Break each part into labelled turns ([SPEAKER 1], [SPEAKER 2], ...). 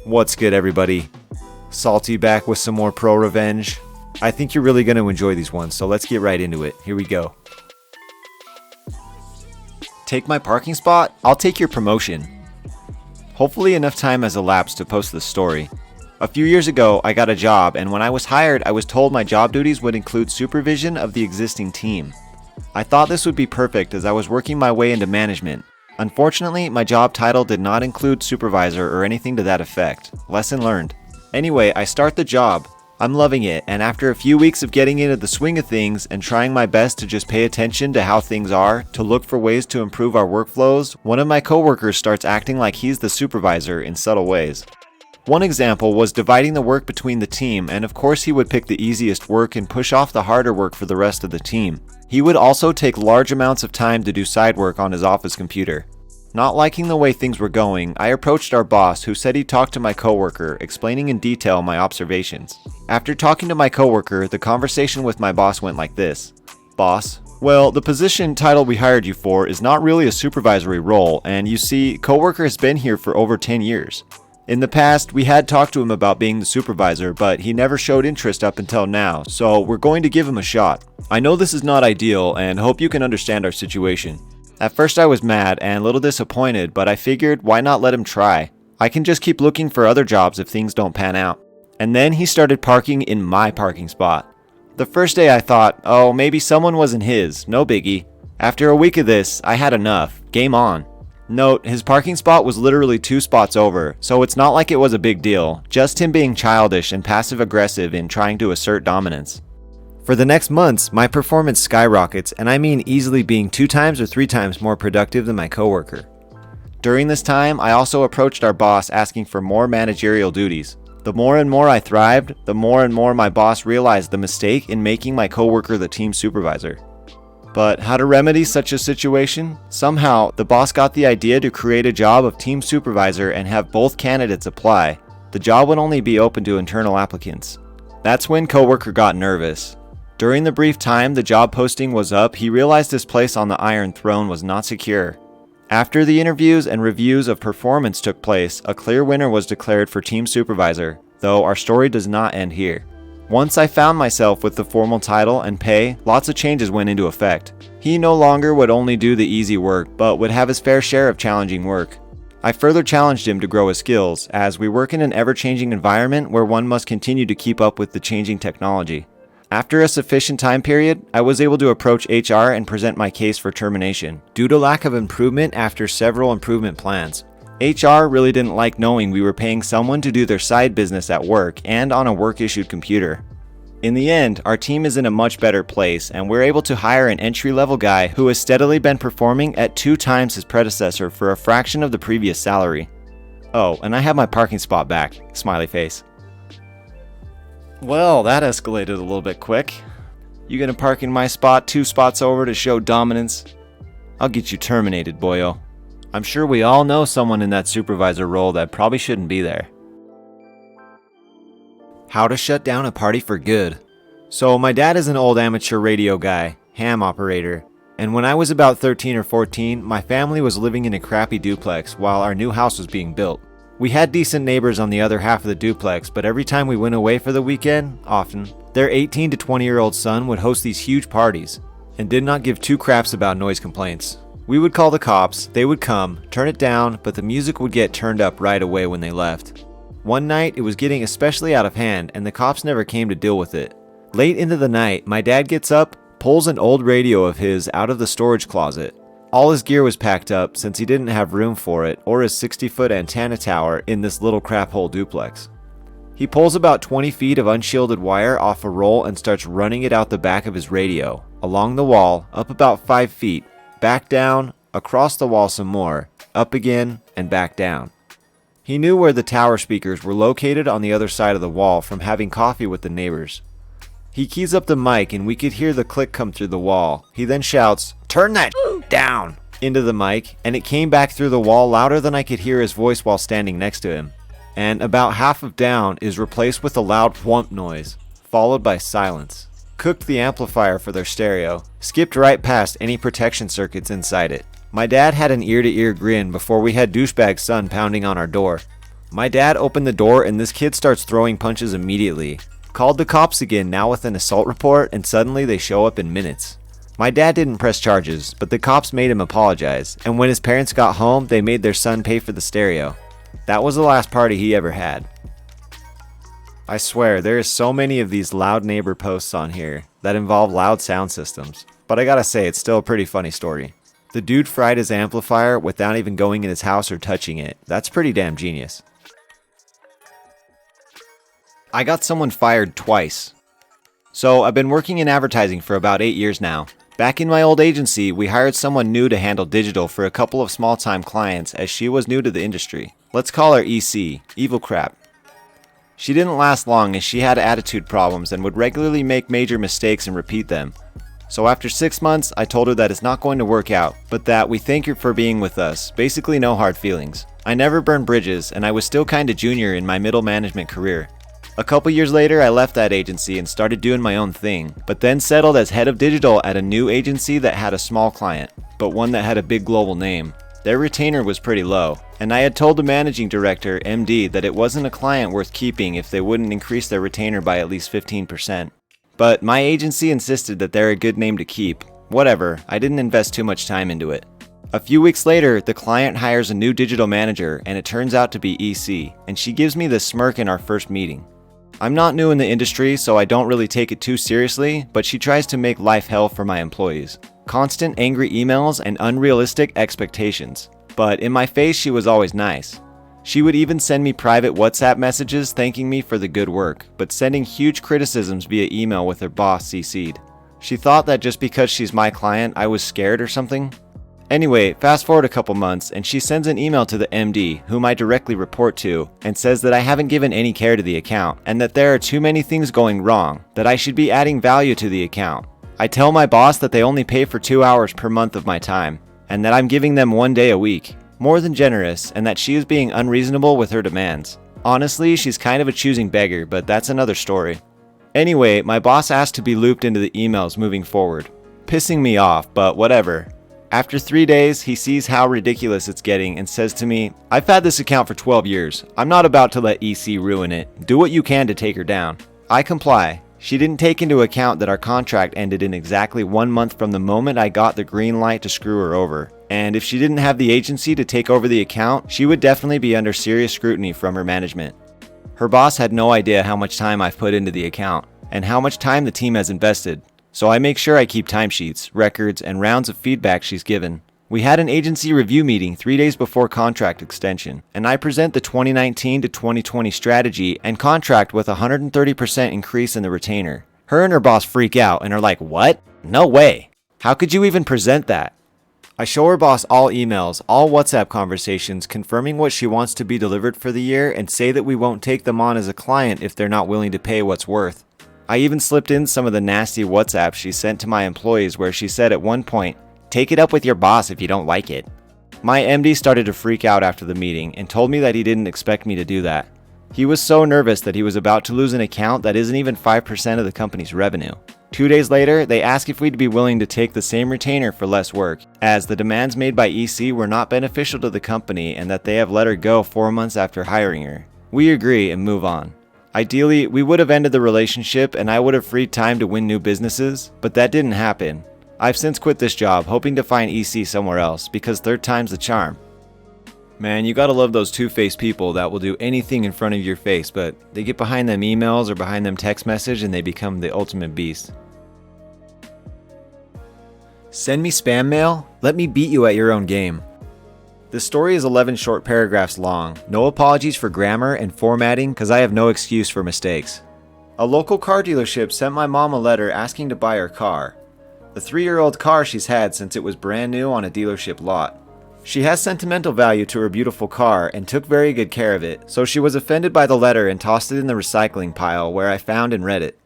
[SPEAKER 1] What's good, everybody? Salty back with some more ProRevenge. I think you're really going to enjoy these ones, so let's get right into it. Here we go. Take my parking spot? I'll take your promotion. Hopefully enough time has elapsed to post this story. A few years ago, I got a job, and when I was hired, I was told my job duties would include supervision of the existing team. I thought this would be perfect as I was working my way into management. Unfortunately, my job title did not include supervisor or anything to that effect. Lesson learned. Anyway, I start the job. I'm loving it, and after a few weeks of getting into the swing of things and trying my best to just pay attention to how things are, to look for ways to improve our workflows, one of my coworkers starts acting like he's the supervisor in subtle ways. One example was dividing the work between the team, and of course he would pick the easiest work and push off the harder work for the rest of the team. He would also take large amounts of time to do side work on his office computer. Not liking the way things were going, I approached our boss, who said he'd talk to my coworker, explaining in detail my observations. After talking to my coworker, the conversation with my boss went like this. Boss, well, the position title we hired you for is not really a supervisory role, and you see, coworker has been here for over 10 years. In the past, we had talked to him about being the supervisor, but he never showed interest up until now, so we're going to give him a shot. I know this is not ideal, and hope you can understand our situation. At first I was mad and a little disappointed, but I figured why not let him try? I can just keep looking for other jobs if things don't pan out. And then he started parking in my parking spot. The first day I thought, oh, maybe someone wasn't his, no biggie. After a week of this, I had enough. Game on. Note, his parking spot was literally 2 spots over, so it's not like it was a big deal, just him being childish and passive-aggressive in trying to assert dominance. For the next months, my performance skyrockets, and I mean easily being 2 times or 3 times more productive than my coworker. During this time, I also approached our boss asking for more managerial duties. The more and more I thrived, the more and more my boss realized the mistake in making my coworker the team supervisor. But how to remedy such a situation? Somehow, the boss got the idea to create a job of team supervisor and have both candidates apply. The job would only be open to internal applicants. That's when coworker got nervous. During the brief time the job posting was up, he realized his place on the Iron Throne was not secure. After the interviews and reviews of performance took place, a clear winner was declared for team supervisor, though our story does not end here. Once I found myself with the formal title and pay, lots of changes went into effect. He no longer would only do the easy work, but would have his fair share of challenging work. I further challenged him to grow his skills, as we work in an ever-changing environment where one must continue to keep up with the changing technology. After a sufficient time period, I was able to approach HR and present my case for termination, due to lack of improvement after several improvement plans. HR really didn't like knowing we were paying someone to do their side business at work and on a work-issued computer. In the end, our team is in a much better place, and we're able to hire an entry-level guy who has steadily been performing at 2 times his predecessor for a fraction of the previous salary. Oh, and I have my parking spot back. Smiley face. Well, that escalated a little bit quick. You gonna park in my spot 2 spots over to show dominance? I'll get you terminated, boyo. I'm sure we all know someone in that supervisor role that probably shouldn't be there. How to shut down a party for good. So my dad is an old amateur radio guy, ham operator, and when I was about 13 or 14, my family was living in a crappy duplex while our new house was being built. We had decent neighbors on the other half of the duplex, but every time we went away for the weekend, often, their 18 to 20-year-old son would host these huge parties and did not give 2 craps about noise complaints. We would call the cops, they would come, turn it down, but the music would get turned up right away when they left. One night, it was getting especially out of hand, and the cops never came to deal with it. Late into the night, my dad gets up, pulls an old radio of his out of the storage closet. All his gear was packed up since he didn't have room for it or his 60-foot antenna tower in this little crap hole duplex. He pulls about 20 feet of unshielded wire off a roll and starts running it out the back of his radio, along the wall, up about 5 feet, back down, across the wall some more, up again, and back down. He knew where the tower speakers were located on the other side of the wall from having coffee with the neighbors. He keys up the mic and we could hear the click come through the wall. He then shouts, "Turn that down!" into the mic, and it came back through the wall louder than I could hear his voice while standing next to him. And about half of down is replaced with a loud whump noise, followed by silence. Cooked the amplifier for their stereo, skipped right past any protection circuits inside it. My dad had an ear-to-ear grin before we had douchebag son pounding on our door. My dad opened the door and this kid starts throwing punches immediately. Called the cops again, now with an assault report, and suddenly they show up in minutes. My dad didn't press charges, but the cops made him apologize, and when his parents got home, they made their son pay for the stereo. That was the last party he ever had. I swear, there is so many of these loud neighbor posts on here that involve loud sound systems, but I gotta say, it's still a pretty funny story. The dude fried his amplifier without even going in his house or touching it. That's pretty damn genius. I got someone fired twice. So I've been working in advertising for about 8 years now. Back in my old agency, we hired someone new to handle digital for a couple of small-time clients as she was new to the industry. Let's call her EC, evil crap. She didn't last long as she had attitude problems and would regularly make major mistakes and repeat them. So after 6 months, I told her that it's not going to work out, but that we thank her for being with us, basically no hard feelings. I never burned bridges, and I was still kinda junior in my middle management career. A couple years later, I left that agency and started doing my own thing, but then settled as head of digital at a new agency that had a small client, but one that had a big global name. Their retainer was pretty low, and I had told the managing director, MD, that it wasn't a client worth keeping if they wouldn't increase their retainer by at least 15%. But my agency insisted that they're a good name to keep. Whatever, I didn't invest too much time into it. A few weeks later, the client hires a new digital manager, and it turns out to be EC, and she gives me this smirk in our first meeting. I'm not new in the industry, so I don't really take it too seriously, but she tries to make life hell for my employees. Constant angry emails and unrealistic expectations. But in my face, she was always nice. She would even send me private WhatsApp messages thanking me for the good work, but sending huge criticisms via email with her boss CC'd. She thought that just because she's my client, I was scared or something. Anyway, fast forward a couple months, and she sends an email to the MD, whom I directly report to, and says that I haven't given any care to the account, and that there are too many things going wrong, that I should be adding value to the account. I tell my boss that they only pay for 2 hours per month of my time, and that I'm giving them 1 day a week. More than generous, and that she is being unreasonable with her demands. Honestly, she's kind of a choosing beggar, but that's another story. Anyway, my boss asked to be looped into the emails moving forward. Pissing me off, but whatever. After 3 days, he sees how ridiculous it's getting and says to me, "I've had this account for 12 years. I'm not about to let EC ruin it. Do what you can to take her down." I comply. She didn't take into account that our contract ended in exactly 1 month from the moment I got the green light to screw her over. And if she didn't have the agency to take over the account, she would definitely be under serious scrutiny from her management. Her boss had no idea how much time I've put into the account and how much time the team has invested. So I make sure I keep timesheets, records, and rounds of feedback she's given. We had an agency review meeting 3 days before contract extension, and I present the 2019 to 2020 strategy and contract with a 130% increase in the retainer. Her and her boss freak out and are like, "What? No way. How could you even present that?" I show her boss all emails, all WhatsApp conversations confirming what she wants to be delivered for the year and say that we won't take them on as a client if they're not willing to pay what's worth. I even slipped in some of the nasty WhatsApps she sent to my employees where she said at one point, "Take it up with your boss if you don't like it." My MD started to freak out after the meeting and told me that he didn't expect me to do that. He was so nervous that he was about to lose an account that isn't even 5% of the company's revenue. 2 days later, they asked if we'd be willing to take the same retainer for less work, as the demands made by EC were not beneficial to the company and that they have let her go 4 months after hiring her. We agree and move on. Ideally, we would have ended the relationship and I would have freed time to win new businesses, but that didn't happen. I've since quit this job, hoping to find EC somewhere else, because third time's the charm. Man, you gotta love those two-faced people that will do anything in front of your face, but they get behind them emails or behind them text message and they become the ultimate beast. Send me spam mail? Let me beat you at your own game. This story is 11 short paragraphs long. No apologies for grammar and formatting because I have no excuse for mistakes. A local car dealership sent my mom a letter asking to buy her car. The 3-year-old car she's had since it was brand new on a dealership lot. She has sentimental value to her beautiful car and took very good care of it, so she was offended by the letter and tossed it in the recycling pile where I found and read it.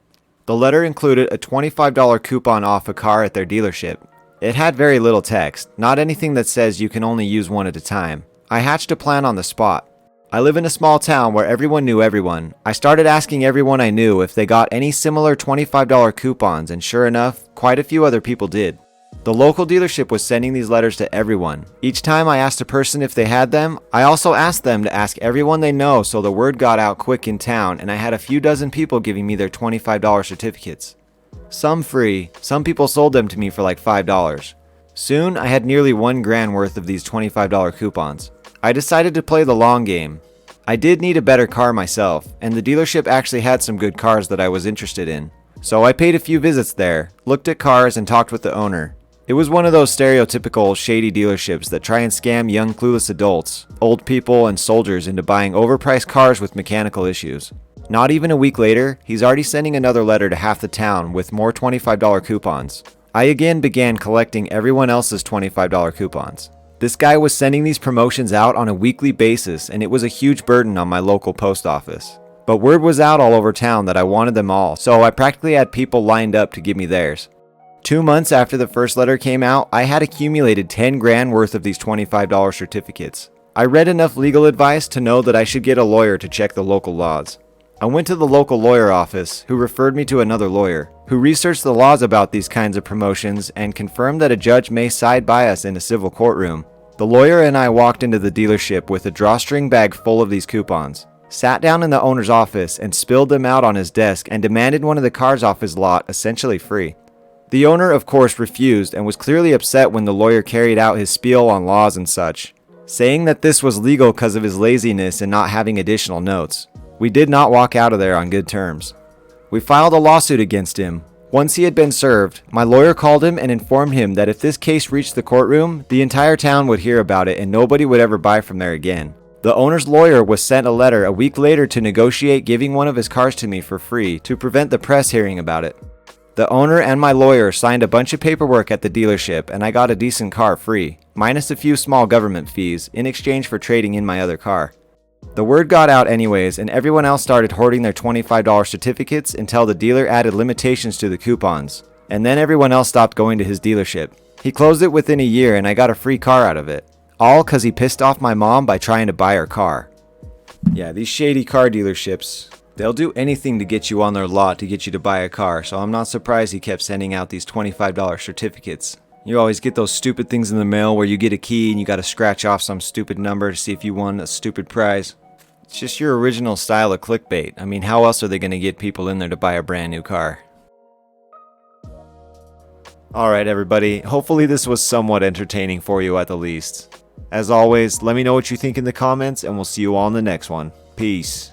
[SPEAKER 1] The letter included a $25 coupon off a car at their dealership. It had very little text, not anything that says you can only use one at a time. I hatched a plan on the spot. I live in a small town where everyone knew everyone. I started asking everyone I knew if they got any similar $25 coupons, and sure enough, quite a few other people did. The local dealership was sending these letters to everyone. Each time I asked a person if they had them, I also asked them to ask everyone they know, so the word got out quick in town, and I had a few dozen people giving me their $25 certificates. Some free, some people sold them to me for like $5. Soon, I had nearly $1,000 worth of these $25 coupons. I decided to play the long game. I did need a better car myself, and the dealership actually had some good cars that I was interested in. So I paid a few visits there, looked at cars, and talked with the owner. It was one of those stereotypical shady dealerships that try and scam young clueless adults, old people, and soldiers into buying overpriced cars with mechanical issues. Not even a week later, he's already sending another letter to half the town with more $25 coupons. I again began collecting everyone else's $25 coupons. This guy was sending these promotions out on a weekly basis, and it was a huge burden on my local post office. But word was out all over town that I wanted them all, so I practically had people lined up to give me theirs. 2 months after the first letter came out, I had accumulated $10,000 worth of these $25 certificates. I read enough legal advice to know that I should get a lawyer to check the local laws. I went to the local lawyer office, who referred me to another lawyer, who researched the laws about these kinds of promotions and confirmed that a judge may side bias in a civil courtroom. The lawyer and I walked into the dealership with a drawstring bag full of these coupons, sat down in the owner's office and spilled them out on his desk and demanded one of the cars off his lot essentially free. The owner, of course, refused and was clearly upset when the lawyer carried out his spiel on laws and such, saying that this was legal because of his laziness and not having additional notes. We did not walk out of there on good terms. We filed a lawsuit against him. Once he had been served, my lawyer called him and informed him that if this case reached the courtroom, the entire town would hear about it and nobody would ever buy from there again. The owner's lawyer was sent a letter a week later to negotiate giving one of his cars to me for free to prevent the press hearing about it. The owner and my lawyer signed a bunch of paperwork at the dealership and I got a decent car free, minus a few small government fees, in exchange for trading in my other car. The word got out anyways, and everyone else started hoarding their $25 certificates until the dealer added limitations to the coupons, and then everyone else stopped going to his dealership. He closed it within a year and I got a free car out of it, all cause he pissed off my mom by trying to buy her car. Yeah, these shady car dealerships, they'll do anything to get you on their lot to get you to buy a car, so I'm not surprised he kept sending out these $25 certificates. You always get those stupid things in the mail where you get a key and you gotta scratch off some stupid number to see if you won a stupid prize. It's just your original style of clickbait. I mean, how else are they gonna get people in there to buy a brand new car? Alright everybody, hopefully this was somewhat entertaining for you at the least. As always, let me know what you think in the comments and we'll see you all in the next one. Peace.